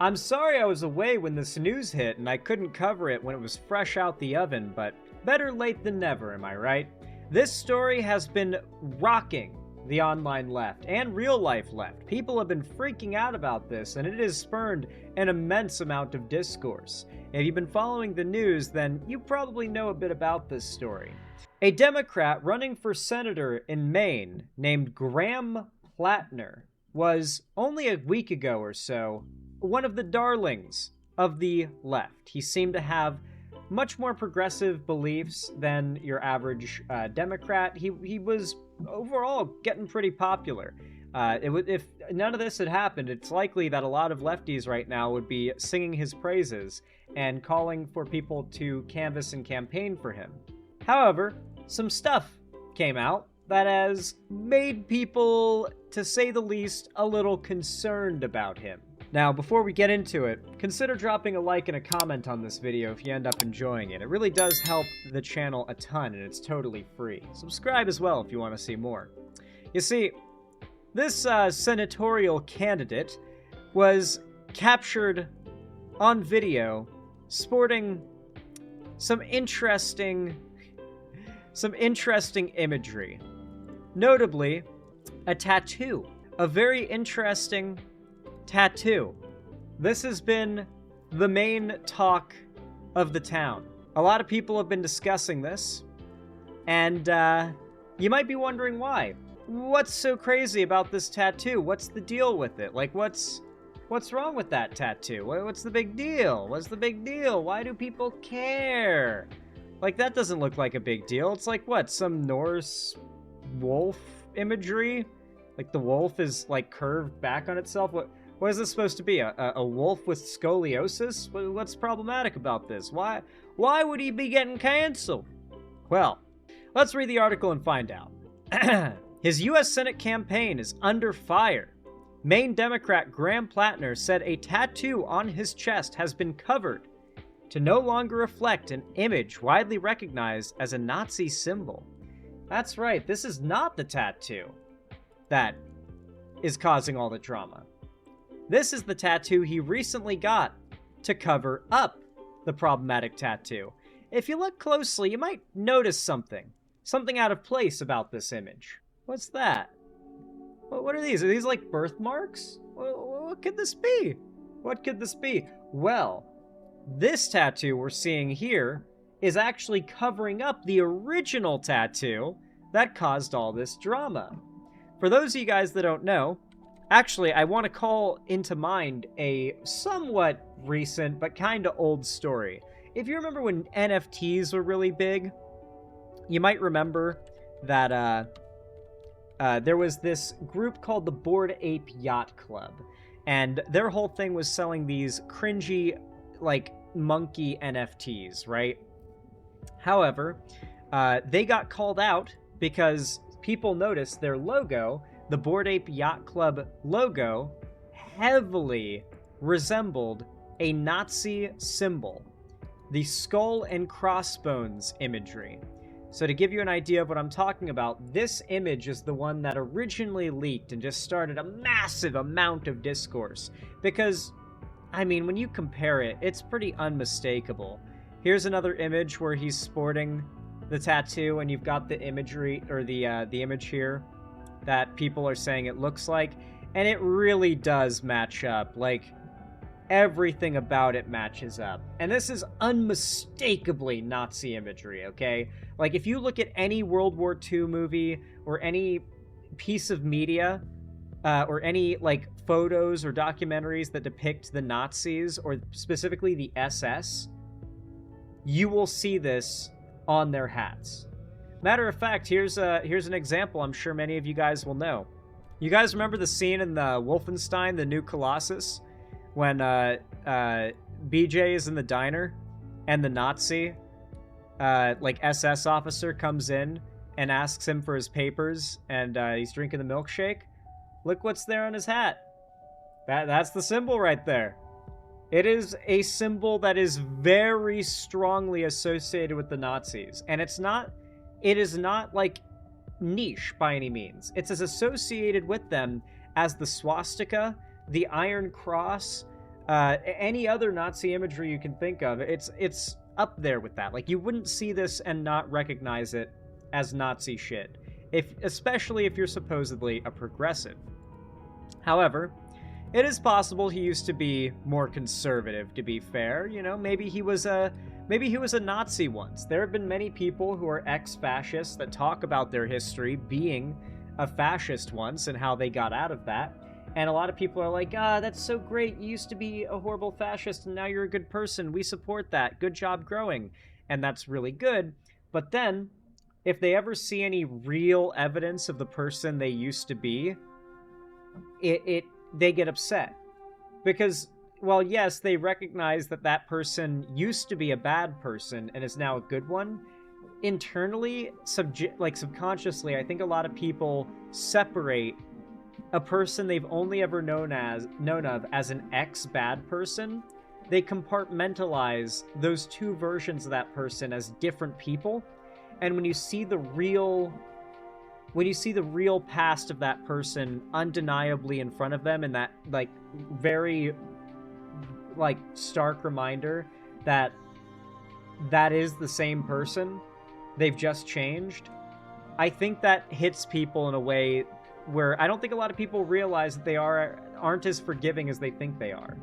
I'm sorry I was away when this news hit and I couldn't cover it when it was fresh out the oven, but better late than never, am I right? This story has been rocking the online left and real life left. People have been freaking out about this, and it has spurned an immense amount of discourse. If you've been following the news, then you probably know a bit about this story. A Democrat running for senator in Maine named Graham Platner was, only a week ago or so, one of the darlings of the left. He seemed to have much more progressive beliefs than your average Democrat. He was overall getting pretty popular. If none of this had happened, it's likely that a lot of lefties right now would be singing his praises and calling for people to canvass and campaign for him. However, some stuff came out that has made people, to say the least, a little concerned about him. Now, before we get into it, consider dropping a like and a comment on this video if you end up enjoying it. It really does help the channel a ton, and it's totally free. Subscribe as well if you want to see more. You see, this senatorial candidate was captured on video sporting some interesting imagery. Notably, a tattoo. A very interesting tattoo. This has been the main talk of the town. A lot of people have been discussing this, and you might be wondering why. What's so crazy about this tattoo? What's the deal with it? Like, what's wrong with that tattoo? What's the big deal? What's the big deal? Why do people care? Like, that doesn't look like a big deal. It's like, what, some Norse wolf imagery? Like, the wolf is, like, curved back on itself? What is this supposed to be? A wolf with scoliosis? What's problematic about this? Why would he be getting canceled? Well, let's read the article and find out. His U.S. Senate campaign is under fire. Maine Democrat Graham Platner said a tattoo on his chest has been covered to no longer reflect an image widely recognized as a Nazi symbol. That's right, this is not the tattoo that is causing all the drama. This is the tattoo he recently got to cover up the problematic tattoo. If you look closely, you might notice something out of place about this image. What's that? What are these? Are these like birthmarks? What could this be? What could this be? Well, this tattoo we're seeing here is actually covering up the original tattoo that caused all this drama. For those of you guys that don't know, actually, I want to call into mind a somewhat recent but kind of old story. If you remember when NFTs were really big, you might remember that there was this group called the Bored Ape Yacht Club, and their whole thing was selling these cringy, like, monkey NFTs, right? However, they got called out because people noticed their logo, the Bored Ape Yacht Club logo, heavily resembled a Nazi symbol, the skull and crossbones imagery. So to give you an idea of what I'm talking about, this image is the one that originally leaked and just started a massive amount of discourse. Because, I mean, when you compare it, it's pretty unmistakable. Here's another image where he's sporting the tattoo, and you've got the imagery, or the image here that people are saying it looks like, and it really does match up. Like, everything about it matches up. And this is unmistakably Nazi imagery, okay? Like, if you look at any World War II movie or any piece of media or any, like, photos or documentaries that depict the Nazis or specifically the SS, you will see this on their hats. Matter of fact, here's an example I'm sure many of you guys will know. You guys remember the scene in the Wolfenstein, the New Colossus, when BJ is in the diner and the Nazi like SS officer comes in and asks him for his papers, and he's drinking the milkshake? Look what's there on his hat. That's the symbol right there. It is a symbol that is very strongly associated with the Nazis, and it is not like niche by any means. It's as associated with them as the swastika, the Iron Cross, Any other Nazi imagery you can think of, it's up there with that. Like, you wouldn't see this and not recognize it as Nazi shit, especially if you're supposedly a progressive. However, it is possible he used to be more conservative, to be fair. You know, maybe he was a Nazi once. There have been many people who are ex-fascists that talk about their history being a fascist once and how they got out of that. And a lot of people are like, that's so great. You used to be a horrible fascist and now you're a good person. We support that. Good job growing. And that's really good. But then, if they ever see any real evidence of the person they used to be, they get upset. Because, well, yes, they recognize that that person used to be a bad person and is now a good one. Internally, subconsciously, I think a lot of people separate a person they've only ever known of as an ex-bad person. They compartmentalize those two versions of that person as different people. And when you see the real past of that person undeniably in front of them, and that very stark reminder that is the same person, they've just changed, I think that hits people in a way where I don't think a lot of people realize that they aren't as forgiving as they think they are.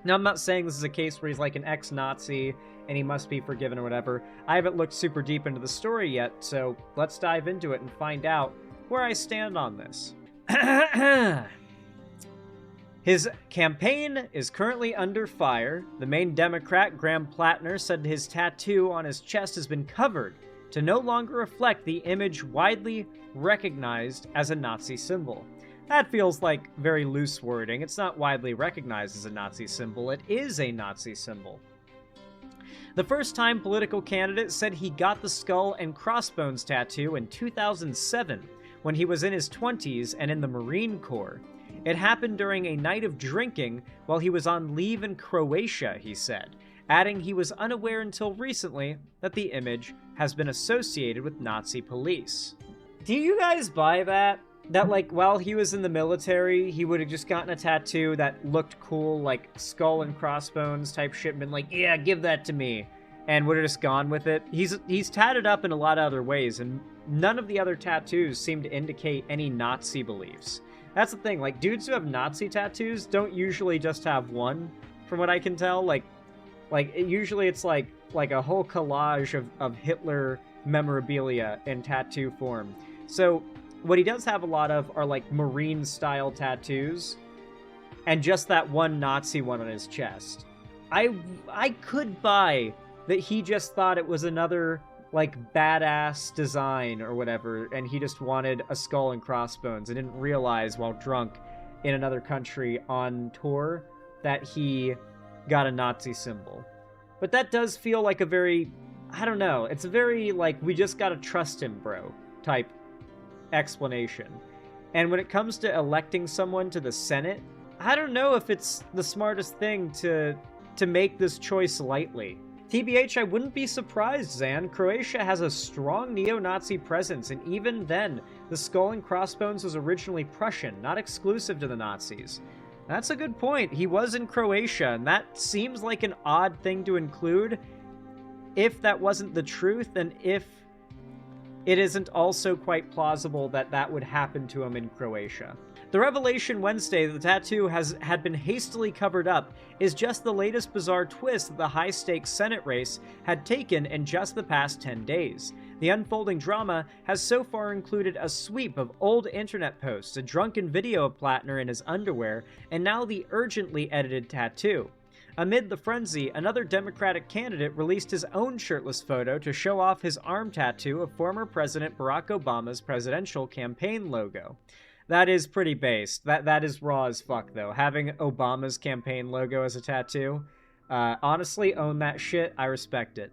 Now, I'm not saying this is a case where he's like an ex-Nazi and he must be forgiven or whatever. I haven't looked super deep into the story yet, so let's dive into it and find out where I stand on this. His campaign is currently under fire. The main Democrat, Graham Platner, said his tattoo on his chest has been covered to no longer reflect the image widely recognized as a Nazi symbol. That feels like very loose wording. It's not widely recognized as a Nazi symbol. It is a Nazi symbol. The first-time political candidate said he got the skull and crossbones tattoo in 2007 when he was in his 20s and in the Marine Corps. It happened during a night of drinking while he was on leave in Croatia, he said, adding he was unaware until recently that the image has been associated with Nazi police. Do you guys buy that? That, like, while he was in the military, he would have just gotten a tattoo that looked cool, like skull and crossbones type shit, and been like, yeah, give that to me, and would have just gone with it. He's tatted up in a lot of other ways, and none of the other tattoos seem to indicate any Nazi beliefs. That's the thing, like, dudes who have Nazi tattoos don't usually just have one, from what I can tell. Usually it's like a whole collage of Hitler memorabilia in tattoo form. So what he does have a lot of are like Marine-style tattoos, and just that one Nazi one on his chest. I could buy that he just thought it was another like badass design or whatever, and he just wanted a skull and crossbones and didn't realize while drunk in another country on tour that he got a Nazi symbol. But that does feel like a very, I don't know, it's a very like, we just gotta trust him, bro, type explanation. And when it comes to electing someone to the Senate, I don't know if it's the smartest thing to make this choice lightly. TBH, I wouldn't be surprised, Zan. Croatia has a strong neo-Nazi presence, and even then, the skull and crossbones was originally Prussian, not exclusive to the Nazis. That's a good point. He was in Croatia, and that seems like an odd thing to include if that wasn't the truth, and if it isn't also quite plausible that that would happen to him in Croatia. The revelation Wednesday that the tattoo had been hastily covered up is just the latest bizarre twist that the high-stakes Senate race had taken in just the past 10 days. The unfolding drama has so far included a sweep of old internet posts, a drunken video of Platner in his underwear, and now the urgently edited tattoo. Amid the frenzy, another Democratic candidate released his own shirtless photo to show off his arm tattoo of former President Barack Obama's presidential campaign logo. That is pretty based. That is raw as fuck, though. Having Obama's campaign logo as a tattoo. Honestly, own that shit. I respect it.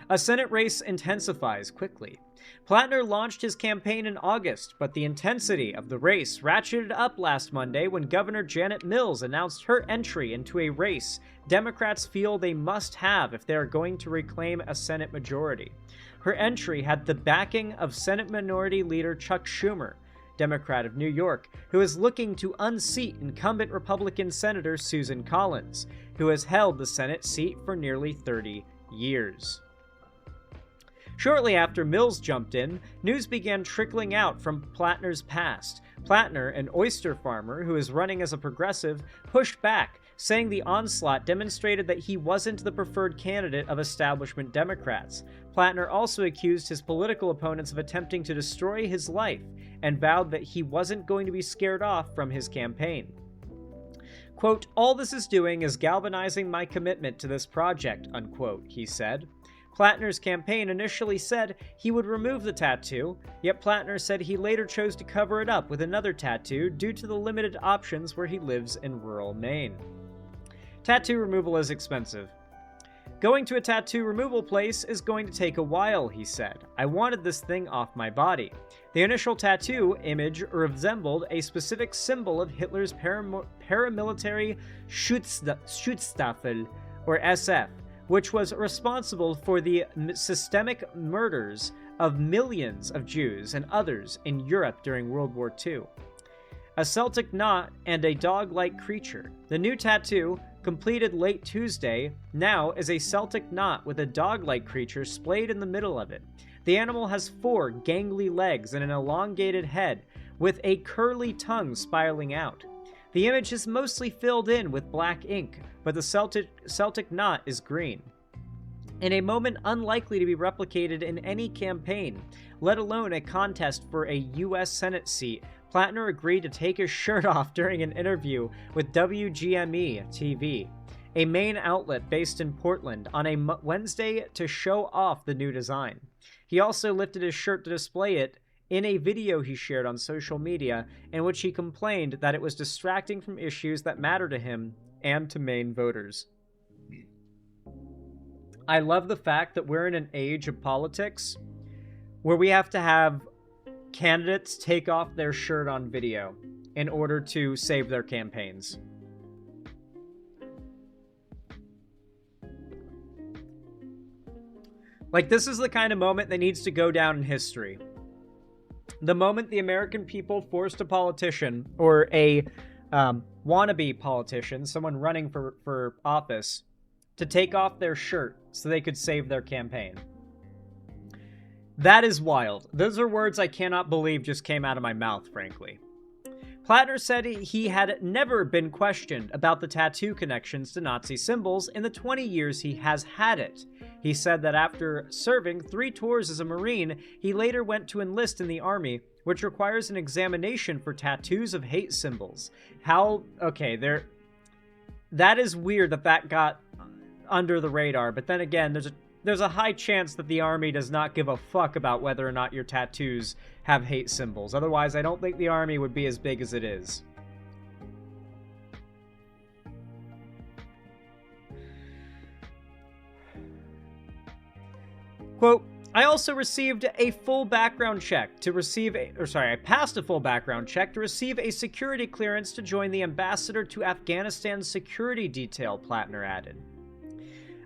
A Senate race intensifies quickly. Platner launched his campaign in August, but the intensity of the race ratcheted up last Monday when Governor Janet Mills announced her entry into a race Democrats feel they must have if they are going to reclaim a Senate majority. Her entry had the backing of Senate Minority Leader Chuck Schumer, Democrat of New York, who is looking to unseat incumbent Republican Senator Susan Collins, who has held the Senate seat for nearly 30 years. Shortly after Mills jumped in, news began trickling out from Platner's past. Platner, an oyster farmer who is running as a progressive, pushed back, saying the onslaught demonstrated that he wasn't the preferred candidate of establishment Democrats. Platner also accused his political opponents of attempting to destroy his life and vowed that he wasn't going to be scared off from his campaign. Quote, "All this is doing is galvanizing my commitment to this project," unquote, he said. Platner's campaign initially said he would remove the tattoo, yet Platner said he later chose to cover it up with another tattoo due to the limited options where he lives in rural Maine. Tattoo removal is expensive. "Going to a tattoo removal place is going to take a while," he said. "I wanted this thing off my body." The initial tattoo image resembled a specific symbol of Hitler's paramilitary Schutzstaffel, or SF, which was responsible for the systemic murders of millions of Jews and others in Europe during World War II. A Celtic knot and a dog-like creature. The new tattoo, completed late Tuesday, now is a Celtic knot with a dog-like creature splayed in the middle of it. The animal has 4 gangly legs and an elongated head, with a curly tongue spiraling out. The image is mostly filled in with black ink, but the Celtic knot is green. In a moment unlikely to be replicated in any campaign, let alone a contest for a U.S. Senate seat, Platner agreed to take his shirt off during an interview with WGME TV, a Maine outlet based in Portland, on a Wednesday to show off the new design. He also lifted his shirt to display it in a video he shared on social media, in which he complained that it was distracting from issues that matter to him and to Maine voters. I love the fact that we're in an age of politics where we have to have candidates take off their shirt on video in order to save their campaigns. Like, this is the kind of moment that needs to go down in history. The moment the American people forced a politician, or a wannabe politician, someone running for office, to take off their shirt so they could save their campaign. That is wild. Those are words I cannot believe just came out of my mouth, frankly. Platner said he had never been questioned about the tattoo connections to Nazi symbols in the 20 years he has had it. He said that after serving 3 tours as a Marine, he later went to enlist in the Army, which requires an examination for tattoos of hate symbols. That is weird that got under the radar, but then again, there's a high chance that the Army does not give a fuck about whether or not your tattoos have hate symbols. Otherwise, I don't think the Army would be as big as it is. Quote, I also received a full background check to receive I passed a full background check to receive a security clearance to join the ambassador to Afghanistan's security detail, Platner added.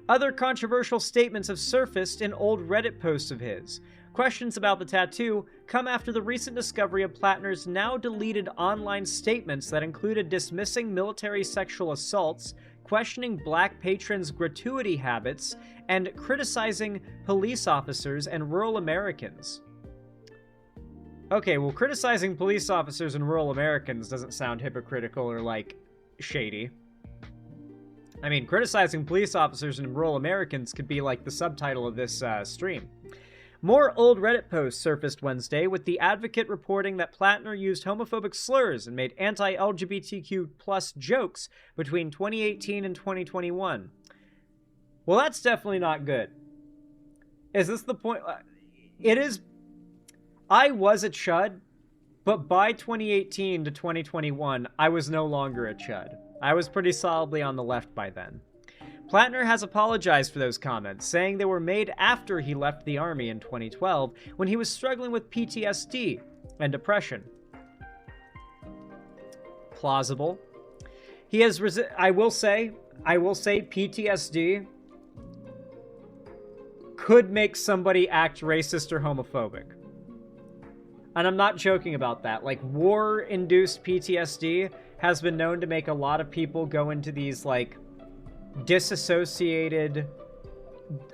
Other controversial statements have surfaced in old Reddit posts of his. Questions about the tattoo come after the recent discovery of Platner's now deleted online statements that included dismissing military sexual assaults, questioning black patrons' gratuity habits, and criticizing police officers and rural Americans. Okay, well, criticizing police officers and rural Americans doesn't sound hypocritical or, like, shady. I mean, criticizing police officers and rural Americans could be like the subtitle of this stream. More old Reddit posts surfaced Wednesday, with the Advocate reporting that Platner used homophobic slurs and made anti-LGBTQ plus jokes between 2018 and 2021. Well, that's definitely not good. Is this the point? It is. I was a chud, but by 2018 to 2021, I was no longer a chud. I was pretty solidly on the left by then. Platner has apologized for those comments, saying they were made after he left the Army in 2012, when he was struggling with PTSD and depression. Plausible. He has I will say PTSD could make somebody act racist or homophobic. And I'm not joking about that. Like, war-induced PTSD has been known to make a lot of people go into these, like, disassociated,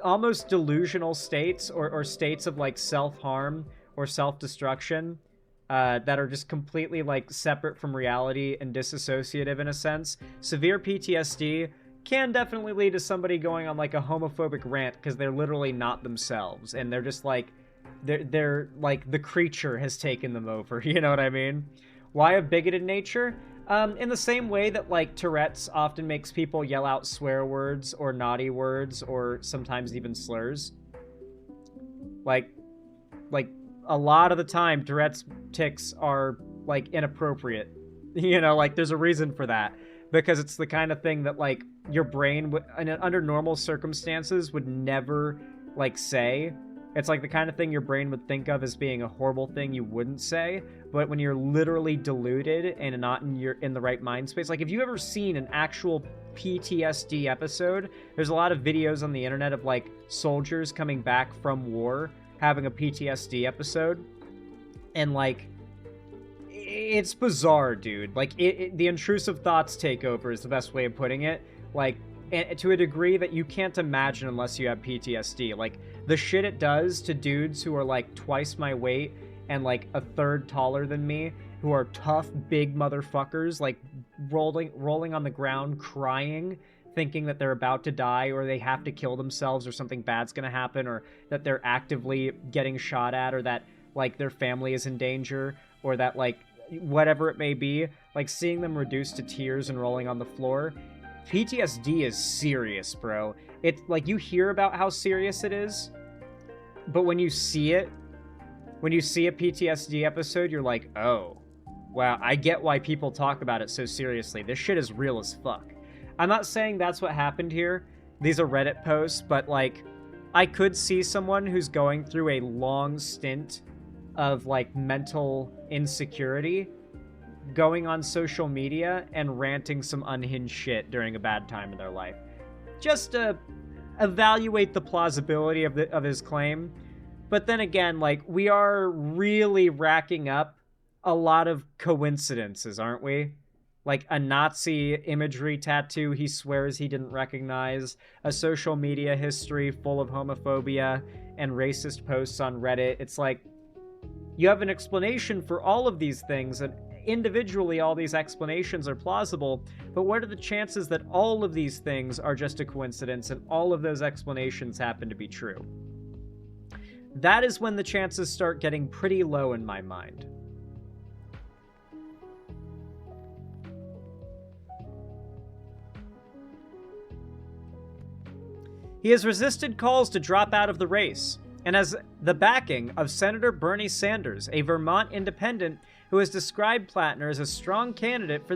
almost delusional states, or states of, like, self-harm or self-destruction that are just completely, like, separate from reality and disassociative in a sense. Severe PTSD can definitely lead to somebody going on, like, a homophobic rant because they're literally not themselves, and they're just, like, they're like, the creature has taken them over, you know what I mean? Why a bigoted nature? In the same way that, like, Tourette's often makes people yell out swear words or naughty words or sometimes even slurs. Like, a lot of the time, Tourette's tics are, like, inappropriate. You know, like, there's a reason for that. Because it's the kind of thing that, like, your brain, under normal circumstances, would never, like, say. It's like the kind of thing your brain would think of as being a horrible thing you wouldn't say, but when you're literally deluded and not in the right mind space. Like, if you've ever seen an actual PTSD episode, there's a lot of videos on the internet of, like, soldiers coming back from war having a PTSD episode, and, like, it's bizarre, dude. Like, the intrusive thoughts take over is the best way of putting it. Like, and to a degree that you can't imagine unless you have PTSD. Like, the shit it does to dudes who are, like, twice my weight and, like, a third taller than me, who are tough, big motherfuckers, like, rolling on the ground, crying, thinking that they're about to die, or they have to kill themselves, or something bad's gonna happen, or that they're actively getting shot at, or that, like, their family is in danger, or that, like, whatever it may be, like, seeing them reduced to tears and rolling on the floor. PTSD is serious, bro. It's like, you hear about how serious it is, but when you see a PTSD episode, you're like, oh, wow, I get why people talk about it so seriously. This shit is real as fuck. I'm not saying that's what happened here. These are Reddit posts, but, like, I could see someone who's going through a long stint of, like, mental insecurity going on social media and ranting some unhinged shit during a bad time in their life. Just to evaluate the plausibility of his claim. But then again, like, we are really racking up a lot of coincidences, aren't we? Like, a Nazi imagery tattoo he swears he didn't recognize, a social media history full of homophobia and racist posts on Reddit. It's like, you have an explanation for all of these things, and individually all these explanations are plausible, but what are the chances that all of these things are just a coincidence and all of those explanations happen to be true? That is when the chances start getting pretty low in my mind. He has resisted calls to drop out of the race, and has the backing of Senator Bernie Sanders, a Vermont independent who has described Platner as a stronger candidate for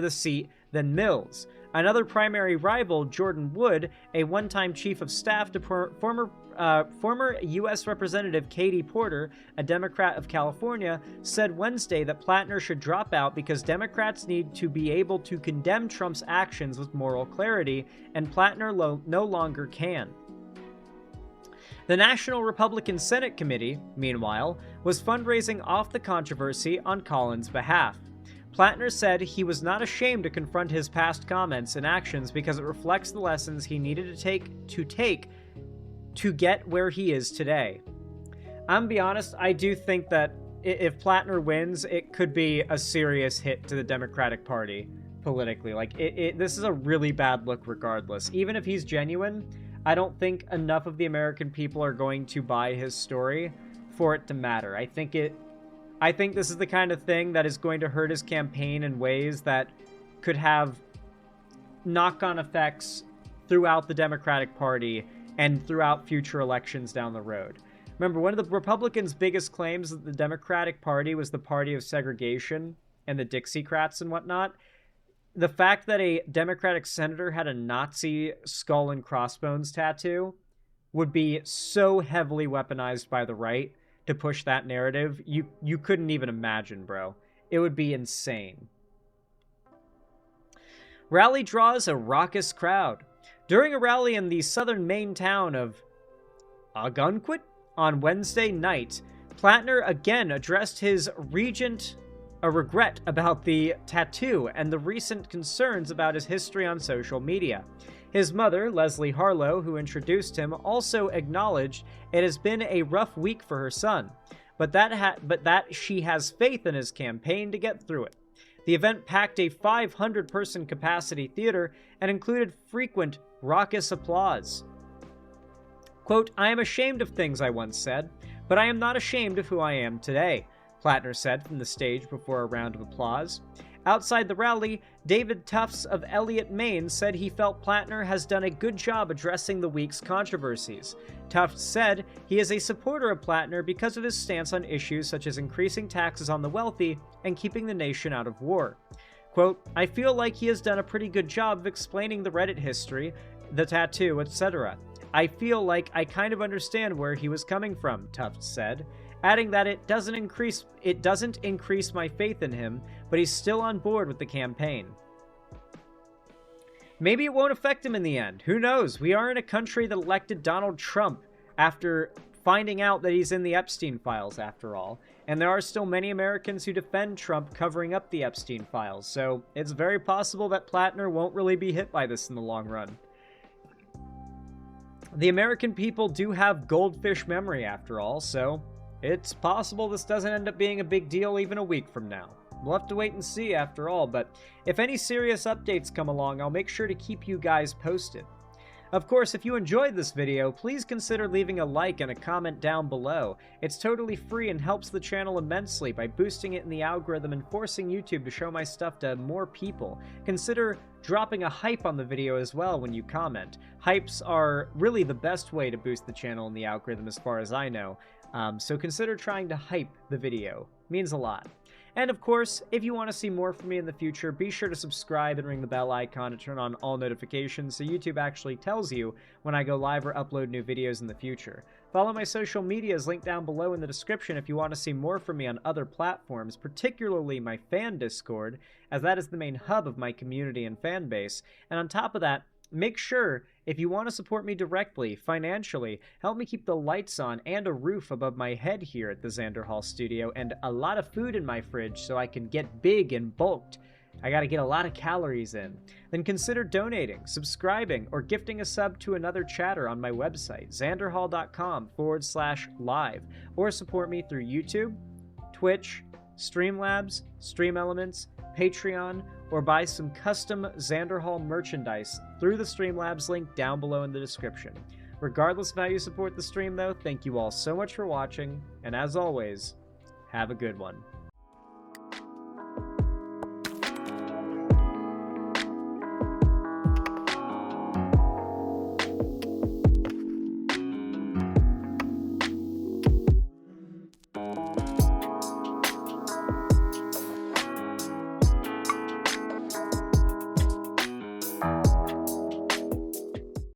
the seat than Mills. Another primary rival, Jordan Wood, a one-time chief of staff to former U.S. Representative Katie Porter, a Democrat of California, said Wednesday that Platner should drop out because Democrats need to be able to condemn Trump's actions with moral clarity, and Platner no longer can. The National Republican Senate Committee, meanwhile, was fundraising off the controversy on Collins' behalf. Platner said he was not ashamed to confront his past comments and actions because it reflects the lessons he needed to take to get where he is today. I'm gonna be honest, I do think that if Platner wins, it could be a serious hit to the Democratic Party politically. Like, this is a really bad look regardless. Even if he's genuine, I don't think enough of the American people are going to buy his story for it to matter. I think this is the kind of thing that is going to hurt his campaign in ways that could have knock-on effects throughout the Democratic Party and throughout future elections down the road. Remember, one of the Republicans' biggest claims that the Democratic Party was the party of segregation and the Dixiecrats and whatnot. The fact that a Democratic senator had a Nazi skull and crossbones tattoo would be so heavily weaponized by the right to push that narrative, you couldn't even imagine, bro. It would be insane. Rally draws a raucous crowd. During a rally in the southern Maine town of Algonquin on Wednesday night, Platner again addressed his regret about the tattoo and the recent concerns about his history on social media. His mother, Leslie Harlow, who introduced him, also acknowledged it has been a rough week for her son, but that she has faith in his campaign to get through it. The event packed a 500-person capacity theater and included frequent, raucous applause. Quote, "I am ashamed of things I once said, but I am not ashamed of who I am today," Platner said from the stage before a round of applause. Outside the rally, David Tufts of Elliott, Maine said he felt Platner has done a good job addressing the week's controversies. Tufts said he is a supporter of Platner because of his stance on issues such as increasing taxes on the wealthy and keeping the nation out of war. Quote, "I feel like he has done a pretty good job of explaining the Reddit history, the tattoo, etc. I feel like I kind of understand where he was coming from," Tufts said, adding that it doesn't increase my faith in him, but he's still on board with the campaign. Maybe it won't affect him in the end. Who knows? We are in a country that elected Donald Trump after finding out that he's in the Epstein files, after all. And there are still many Americans who defend Trump covering up the Epstein files, so it's very possible that Platner won't really be hit by this in the long run. The American people do have goldfish memory, after all, so it's possible this doesn't end up being a big deal even a week from now. We'll have to wait and see after all, but if any serious updates come along, I'll make sure to keep you guys posted. Of course, if you enjoyed this video, please consider leaving a like and a comment down below. It's totally free and helps the channel immensely by boosting it in the algorithm and forcing YouTube to show my stuff to more people. Consider dropping a hype on the video as well when you comment. Hypes are really the best way to boost the channel in the algorithm as far as I know. So consider trying to hype the video. It means a lot. And of course, if you want to see more from me in the future, be sure to subscribe and ring the bell icon to turn on all notifications so YouTube actually tells you when I go live or upload new videos in the future. Follow my social medias linked down below in the description if you want to see more from me on other platforms, particularly my fan Discord, as that is the main hub of my community and fan base. And on top of that, make sure, if you want to support me directly, financially, help me keep the lights on and a roof above my head here at the Xander Hall studio and a lot of food in my fridge so I can get big and bulked. I gotta get a lot of calories in. Then consider donating, subscribing, or gifting a sub to another chatter on my website, xanderhall.com/live, or support me through YouTube, Twitch, Streamlabs, Stream Elements, Patreon, or buy some custom Xander Hall merchandise through the Streamlabs link down below in the description. Regardless of how you support the stream though, thank you all so much for watching, and as always, have a good one.